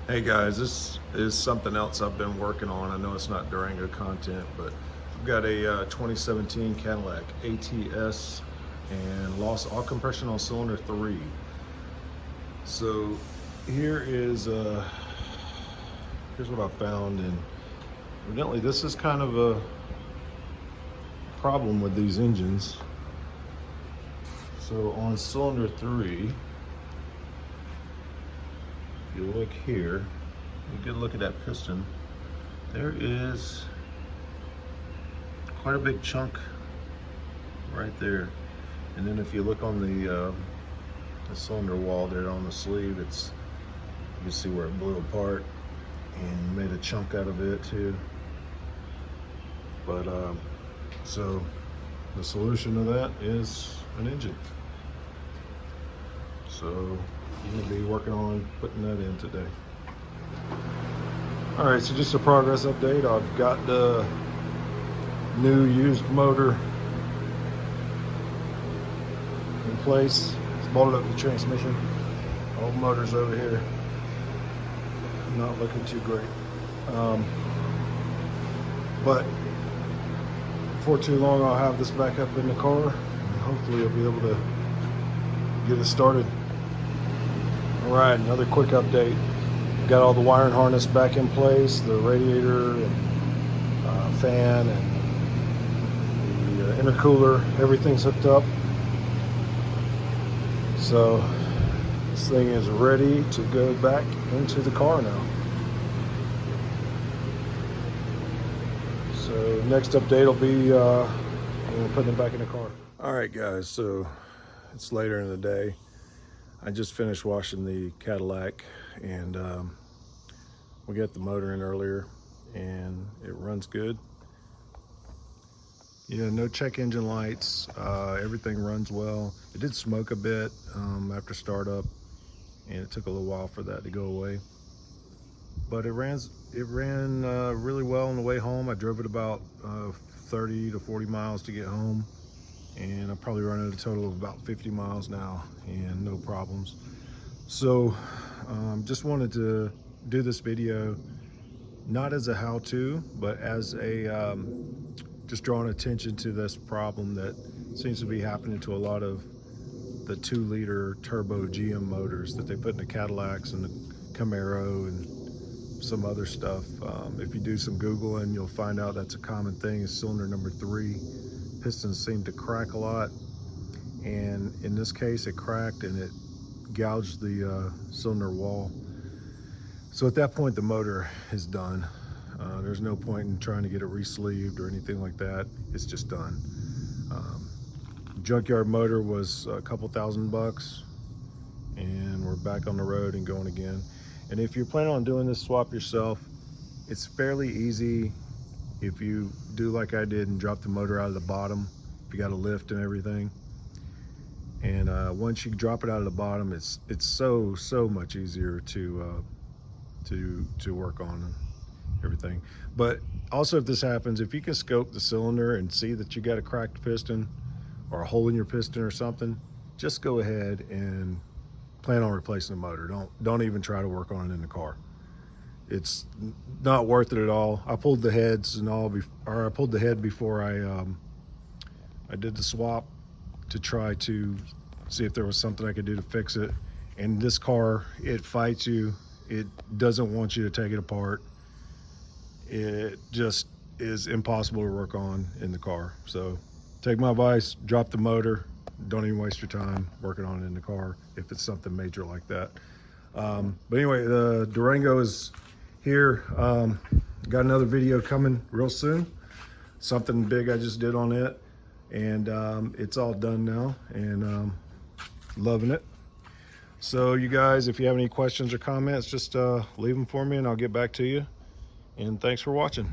Hey guys, this is something else I've been working on. I know it's not Durango content, but I've got a 2017 Cadillac ATS and lost all compression on cylinder 3. So here is here's what I found, and evidently this is kind of a problem with these engines. So on cylinder 3, you look here, you get a look at that piston. There is quite a big chunk right there. And then if you look on the cylinder wall there on the sleeve, it's, you can see where it blew apart and made a chunk out of it too. But so the solution to that is an engine. So I'm going to be working on putting that in today. All right, so just a progress update. I've got the new used motor in place. It's bolted up to the transmission. Old motor's over here. Not looking too great. But before too long, I'll have this back up in the car, and hopefully I'll be able to get it started. All right, another quick update. Got all the wiring harness back in place, the radiator and fan and the intercooler, everything's hooked up. So this thing is ready to go back into the car now. So next update will be putting it back in the car. All right, guys, so it's later in the day. I just finished washing the Cadillac, and we got the motor in earlier, and it runs good. Yeah, no check engine lights. Everything runs well. It did smoke a bit after startup, and it took a little while for that to go away. But it ran really well on the way home. I drove it about 30 to 40 miles to get home, and I'm probably running a total of about 50 miles now, and no problems. So just wanted to do this video, not as a how-to, but as a just drawing attention to this problem that seems to be happening to a lot of the 2-liter turbo GM motors that they put in the Cadillacs and the Camaro and some other stuff. If you do some Googling, you'll find out that's a common thing. Is cylinder number 3 pistons seem to crack a lot, and in this case it cracked and it gouged the cylinder wall. So at that point the motor is done. There's no point in trying to get it re-sleeved or anything like that. It's just done. Junkyard motor was a couple $1,000, and we're back on the road and going again. And if you're planning on doing this swap yourself, it's fairly easy if you do like I did and drop the motor out of the bottom. If you got a lift and everything, and once you drop it out of the bottom, it's so much easier to work on everything. But also, if this happens, if you can scope the cylinder and see that you got a cracked piston or a hole in your piston or something, just go ahead and plan on replacing the motor. Don't even try to work on it in the car. It's not worth it at all. I pulled the heads and all, I pulled the head before I did the swap to try to see if there was something I could do to fix it. And this car, it fights you. It doesn't want you to take it apart. It just is impossible to work on in the car. So take my advice, drop the motor. Don't even waste your time working on it in the car if it's something major like that. But anyway, the Durango is here. Got another video coming real soon. Something big I just did on it, and it's all done now, and loving it. So you guys, if you have any questions or comments, just leave them for me and I'll get back to you. And thanks for watching.